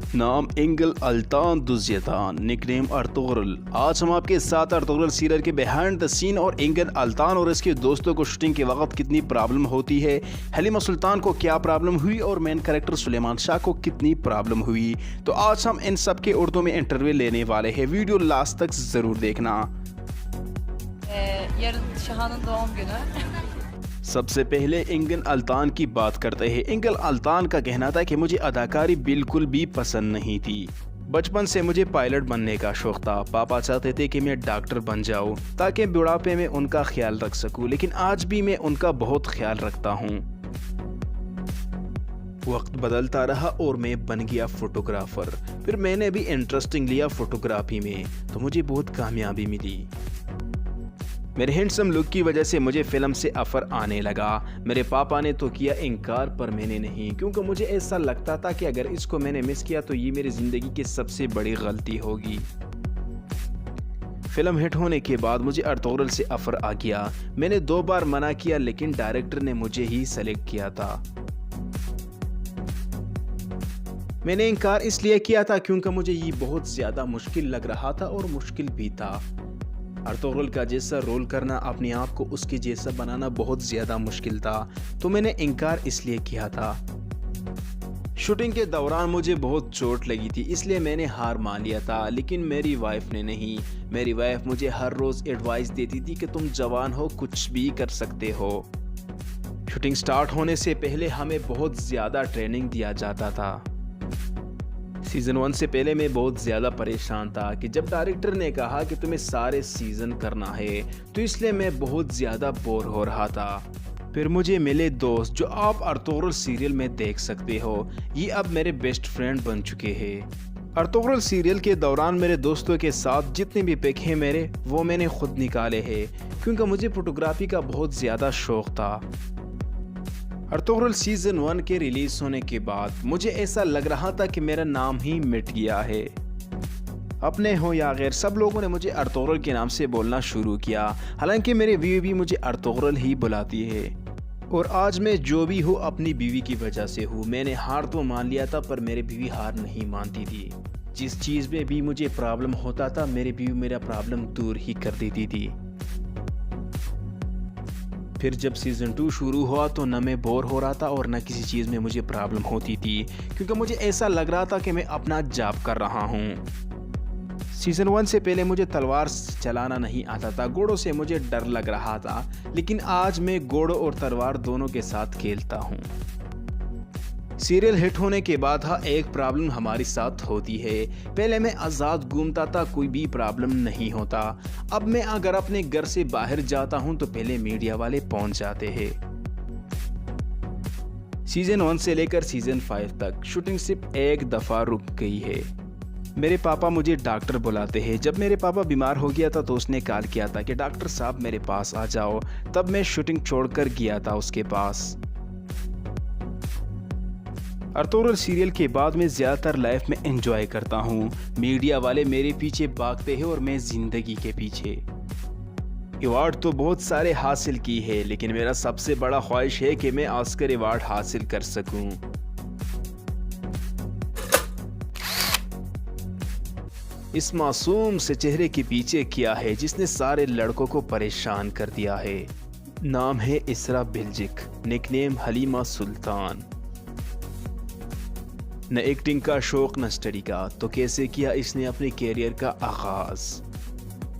नाम इंगल अल्तान दुज़्यतान, nickname Ertugrul. आज हम आपके साथ अर्तुगरुल सीरियल के बिहाइंड द सीन और इंगल अल्तान और इसके दोस्तों को शूटिंग के वक्त कितनी प्रॉब्लम होती है, हलीमा सुल्तान को क्या प्रॉब्लम हुई और मेन कैरेक्टर सुलेमान शाह को कितनी प्रॉब्लम हुई। तो आज हम इन सब के उर्दू में इंटरव्यू लेने वाले हैं, वीडियो लास्ट तक ज़रूर देखना। Yarın Şahan'ın doğum günü. सबसे पहले इंगल अल्तान की बात करते हैं। इंगल अल्तान का कहना था कि मुझे अदाकारी बिल्कुल भी पसंद नहीं थी। बचपन से मुझे पायलट बनने का शौक था। पापा चाहते थे कि मैं डॉक्टर बन जाऊं ताकि बुढ़ापे में उनका ख्याल रख सकूं, लेकिन आज भी मैं उनका बहुत ख्याल रखता हूं। वक्त बदलता रहा और मैं बन गया फोटोग्राफर। फिर मैंने भी इंटरेस्टिंग लिया फोटोग्राफी में, तो मुझे बहुत कामयाबी मिली। मेरे हैंडसम लुक की वजह से मुझे फिल्म से ऑफर आने लगा। मेरे पापा ने तो किया इनकार, पर मैंने नहीं, क्योंकि मुझे ऐसा लगता था कि अगर इसको मैंने मिस किया तो ये मेरी ज़िंदगी की सबसे बड़ी गलती होगी। फिल्म हिट होने के बाद मुझे अर्तुगरुल से ऑफर आ गया। मैंने 2 बार मना किया, लेकिन डायरेक्टर ने मुझे ही सेलेक्ट किया था। मैंने इनकार इसलिए किया था क्योंकि मुझे ये बहुत ज़्यादा मुश्किल लग रहा था और मुश्किल भी था। अर्तुगरुल का जैसा रोल करना, अपने आप को उसके जैसा बनाना बहुत ज़्यादा मुश्किल था, तो मैंने इनकार इसलिए किया था। शूटिंग के दौरान मुझे बहुत चोट लगी थी, इसलिए मैंने हार मान लिया था, लेकिन मेरी वाइफ ने नहीं। मेरी वाइफ मुझे हर रोज़ एडवाइस देती थी कि तुम जवान हो, कुछ भी कर सकते हो। शूटिंग स्टार्ट होने से पहले हमें बहुत ज़्यादा ट्रेनिंग दिया जाता था। सीज़न 1 से पहले मैं बहुत ज़्यादा परेशान था कि जब डायरेक्टर ने कहा कि तुम्हें सारे सीज़न करना है, तो इसलिए मैं बहुत ज़्यादा बोर हो रहा था। फिर मुझे मिले दोस्त जो आप अर्तुगरुल सीरियल में देख सकते हो। ये अब मेरे बेस्ट फ्रेंड बन चुके हैं। अर्तुगरुल सीरियल के दौरान मेरे दोस्तों के साथ जितने भी पिक हैं मेरे, वो मैंने खुद निकाले हैं, क्योंकि मुझे फोटोग्राफी का बहुत ज़्यादा शौक़ था। अर्तुगरुल सीज़न 1 के रिलीज होने के बाद मुझे ऐसा लग रहा था कि मेरा नाम ही मिट गया है। अपने हो या गैर, सब लोगों ने मुझे अर्तुगरुल के नाम से बोलना शुरू किया। हालांकि मेरे बीवी भी मुझे अर्तुगरुल ही बुलाती है। और आज मैं जो भी हूँ अपनी बीवी की वजह से हूँ। मैंने हार तो मान लिया था, पर मेरी बीवी हार नहीं मानती थी। जिस चीज़ में भी मुझे प्रॉब्लम होता था, मेरी बीवी मेरा प्रॉब्लम दूर ही कर देती थी। फिर जब सीज़न 2 शुरू हुआ तो न मैं बोर हो रहा था और न किसी चीज़ में मुझे प्रॉब्लम होती थी, क्योंकि मुझे ऐसा लग रहा था कि मैं अपना जॉब कर रहा हूँ। सीज़न 1 से पहले मुझे तलवार चलाना नहीं आता था, घोड़ों से मुझे डर लग रहा था, लेकिन आज मैं घोड़ों और तलवार दोनों के साथ खेलता हूँ। सीरियल हिट होने के बाद एक प्रॉब्लम हमारे साथ होती है। पहले मैं आज़ाद घूमता था, कोई भी प्रॉब्लम नहीं होता। अब मैं अगर अपने घर से बाहर जाता हूं तो पहले मीडिया वाले पहुंच जाते हैं। सीज़न 1 से लेकर सीज़न 5 तक शूटिंग सिर्फ एक दफ़ा रुक गई है। मेरे पापा मुझे डॉक्टर बुलाते हैं। जब मेरे पापा बीमार हो गया था तो उसने कॉल किया था कि डॉक्टर साहब मेरे पास आ जाओ। तब मैं शूटिंग छोड़कर गया था उसके पास। अर्तुगरुल सीरियल के बाद मैं ज़्यादातर लाइफ में एंजॉय करता हूँ। मीडिया वाले मेरे पीछे भागते हैं और मैं ज़िंदगी के पीछे। अवार्ड तो बहुत सारे हासिल की है, लेकिन मेरा सबसे बड़ा ख्वाहिश है कि मैं ऑस्कर अवार्ड हासिल कर सकूं। इस मासूम से चेहरे के पीछे क्या है जिसने सारे लड़कों को परेशान कर दिया है? नाम है इसरा बिल्जिक, निकनेम हलीमा सुल्तान। न एक्टिंग का शौक न स्टडी का, तो कैसे किया इसने अपने कैरियर का आगाज।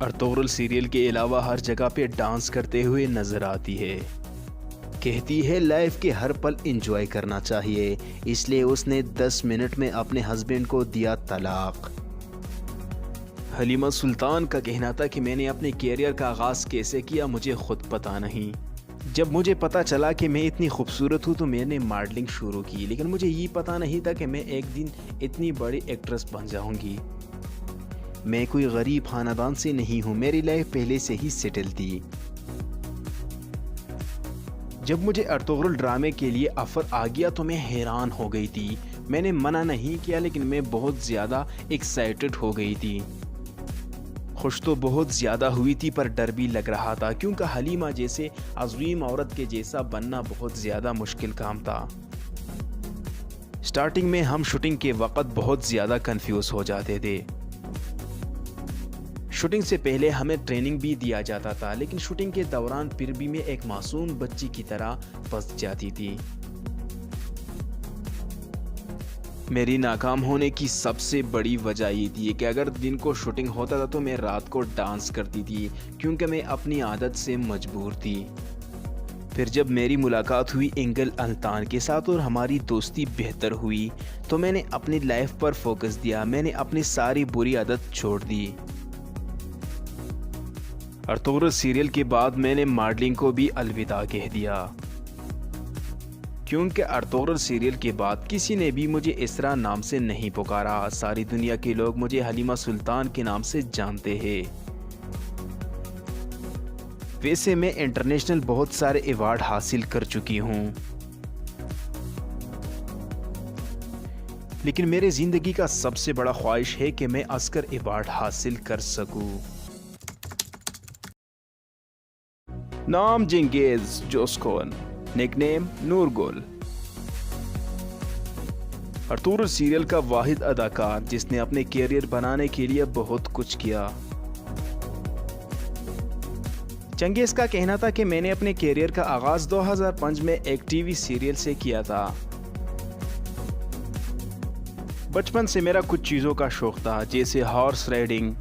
अर्तुगरुल सीरियल के अलावा हर जगह पे डांस करते हुए नजर आती है। कहती है लाइफ के हर पल एंजॉय करना चाहिए, इसलिए उसने 10 मिनट में अपने हस्बैंड को दिया तलाक। हलीमा सुल्तान का कहना था कि मैंने अपने कैरियर का आगाज कैसे किया मुझे खुद पता नहीं। जब मुझे पता चला कि मैं इतनी खूबसूरत हूँ तो मैंने मॉडलिंग शुरू की, लेकिन मुझे ये पता नहीं था कि मैं एक दिन इतनी बड़ी एक्ट्रेस बन जाऊँगी। मैं कोई गरीब खानदान से नहीं हूँ, मेरी लाइफ पहले से ही सेटल थी। जब मुझे अर्तुगरुल ड्रामे के लिए ऑफ़र आ गया तो मैं हैरान हो गई थी। मैंने मना नहीं किया, लेकिन मैं बहुत ज़्यादा एक्साइटेड हो गई थी। खुश तो बहुत ज़्यादा हुई थी, पर डर भी लग रहा था, क्योंकि हलीमा जैसे अज़ीम औरत के जैसा बनना बहुत ज़्यादा मुश्किल काम था। स्टार्टिंग में हम शूटिंग के वक्त बहुत ज़्यादा कंफ्यूज हो जाते थे। शूटिंग से पहले हमें ट्रेनिंग भी दिया जाता था, लेकिन शूटिंग के दौरान फिर भी मैं एक मासूम बच्ची की तरह फंस जाती थी। मेरी नाकाम होने की सबसे बड़ी वजह ये थी कि अगर दिन को शूटिंग होता था तो मैं रात को डांस करती थी, क्योंकि मैं अपनी आदत से मजबूर थी। फिर जब मेरी मुलाकात हुई एंगल अल्तान के साथ और हमारी दोस्ती बेहतर हुई, तो मैंने अपनी लाइफ पर फोकस दिया। मैंने अपनी सारी बुरी आदत छोड़ दी। अर्तुगरुल सीरियल के बाद मैंने मॉडलिंग को भी अलविदा कह दिया, क्योंकि अर्तुगरुल सीरियल के बाद किसी ने भी मुझे इसरा नाम से नहीं पुकारा। सारी दुनिया के लोग मुझे हलीमा सुल्तान के नाम से जानते हैं। वैसे मैं इंटरनेशनल बहुत सारे अवार्ड हासिल कर चुकी हूँ, लेकिन मेरे ज़िंदगी का सबसे बड़ा ख्वाहिश है कि मैं ऑस्कर अवार्ड हासिल कर सकूँ। नाम चंगेज़ जोस्कोन, निकनेम नूरगुल। अर्तुगरुल सीरियल का वाहिद अदाकार जिसने अपने कैरियर बनाने के लिए बहुत कुछ किया। चंगेज़ का कहना था कि मैंने अपने कैरियर का आगाज़ 2005 में एक टीवी सीरियल से किया था। बचपन से मेरा कुछ चीज़ों का शौक़ था, जैसे हॉर्स राइडिंग,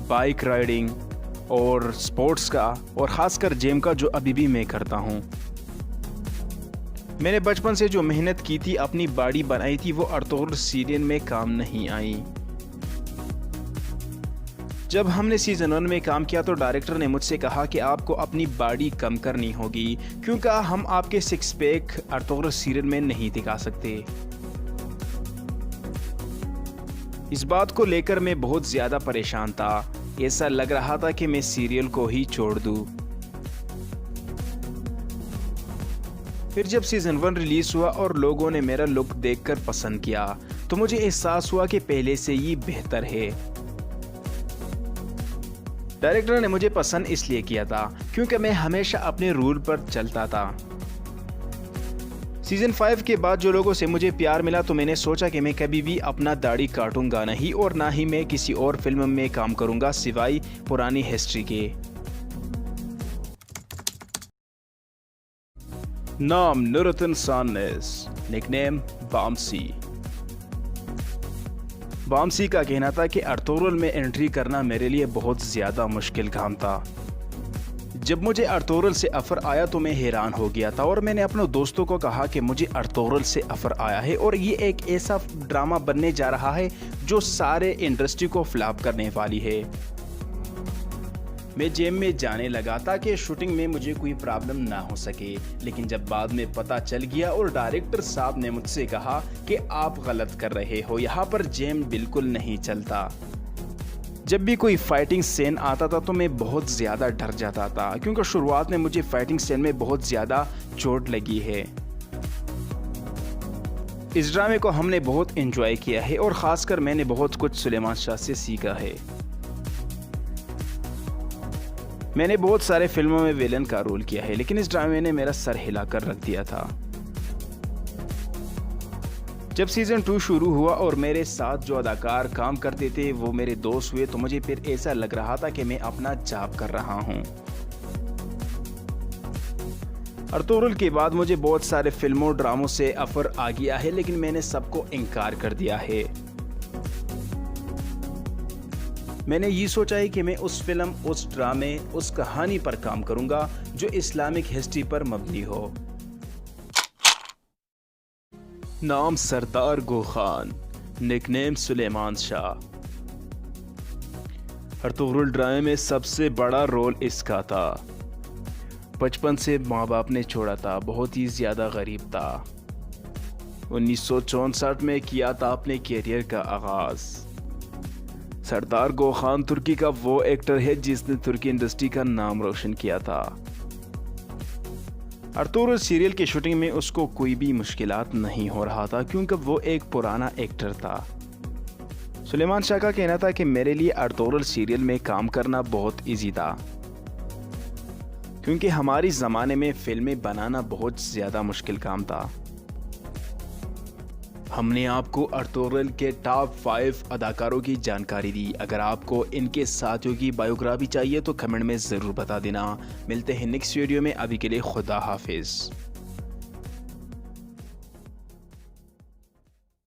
बाइक राइडिंग और स्पोर्ट्स का, और ख़ासकर जिम का, जो अभी भी मैं करता हूँ। मैंने बचपन से जो मेहनत की थी, अपनी बॉडी बनाई थी, वो अर्तुगरुल सीरियल में काम नहीं आई। जब हमने सीज़न 1 में काम किया तो डायरेक्टर ने मुझसे कहा कि आपको अपनी बॉडी कम करनी होगी, क्योंकि हम आपके सिक्स पैक अर्तुगरुल सीरियल में नहीं दिखा सकते। इस बात को लेकर मैं बहुत ज़्यादा परेशान था। ऐसा लग रहा था कि मैं सीरियल को ही छोड़ दूं। फिर जब सीज़न 1 रिलीज़ हुआ और लोगों ने मेरा लुक देखकर पसंद किया, तो मुझे एहसास हुआ कि पहले से ही बेहतर है। डायरेक्टर ने मुझे पसंद इसलिए किया था क्योंकि मैं हमेशा अपने रूल पर चलता था। सीज़न 5 के बाद जो लोगों से मुझे प्यार मिला, तो मैंने सोचा कि मैं कभी भी अपना दाढ़ी काटूंगा नहीं, और ना ही मैं किसी और फिल्म में काम करूंगा सिवाय पुरानी हिस्ट्री के। नाम नूरुद्दीन सानस, निकनेम बामसी। बामसी का कहना था कि अर्तुगरुल में एंट्री करना मेरे लिए बहुत ज़्यादा मुश्किल काम था। जब मुझे अर्तुगरुल से ऑफ़र आया तो मैं हैरान हो गया था, और मैंने अपने दोस्तों को कहा कि मुझे अर्तुगरुल से ऑफ़र आया है और ये एक ऐसा ड्रामा बनने जा रहा है जो सारे इंडस्ट्री को फ्लॉप करने वाली है। मैं जिम में जाने लगा ताकि शूटिंग में मुझे कोई प्रॉब्लम ना हो सके, लेकिन जब बाद में पता चल गया और डायरेक्टर साहब ने मुझसे कहा कि आप गलत कर रहे हो, यहाँ पर जिम बिल्कुल नहीं चलता। जब भी कोई फाइटिंग सीन आता था तो मैं बहुत ज़्यादा डर जाता था, क्योंकि शुरुआत में मुझे फाइटिंग सीन में बहुत ज़्यादा चोट लगी है। इस ड्रामे को हमने बहुत एंजॉय किया है, और ख़ासकर मैंने बहुत कुछ सुलेमान शाह से सीखा है। मैंने बहुत सारे फिल्मों में विलन का रोल किया है, लेकिन इस ड्रामे ने मेरा सर हिला कर रख दिया था। जब सीज़न 2 शुरू हुआ और मेरे साथ जो अदाकार काम करते थे वो मेरे दोस्त हुए, तो मुझे फिर ऐसा लग रहा था कि मैं अपना जॉब कर रहा हूँ। अर्तुगरुल के बाद मुझे बहुत सारे फिल्मों ड्रामों से ऑफर आ गया है, लेकिन मैंने सबको इनकार कर दिया है। मैंने ये सोचा है कि मैं उस फिल्म, उस ड्रामे, उस कहानी पर काम करूंगा जो इस्लामिक हिस्ट्री पर मबनी हो। नाम सरदार गो खान, निकनेम सुलेमान शाह। अर्तुगरुल ड्रामे में सबसे बड़ा रोल इसका था। बचपन से माँ बाप ने छोड़ा था, बहुत ही ज़्यादा गरीब था। 1964 में किया था अपने कैरियर का आगाज़। सरदार गो खान तुर्की का वो एक्टर है जिसने तुर्की इंडस्ट्री का नाम रोशन किया था। अर्तुगरुल सीरियल की शूटिंग में उसको कोई भी मुश्किलात नहीं हो रहा था, क्योंकि वो एक पुराना एक्टर था। सुलेमान शाह का कहना था कि मेरे लिए अर्तुगरुल सीरियल में काम करना बहुत इजी था, क्योंकि हमारी ज़माने में फिल्में बनाना बहुत ज़्यादा मुश्किल काम था। हमने आपको अर्तुगरुल के टॉप 5 अदाकारों की जानकारी दी। अगर आपको इनके साथियों की बायोग्राफी चाहिए तो कमेंट में ज़रूर बता देना। मिलते हैं नेक्स्ट वीडियो में, अभी के लिए खुदा हाफिज़।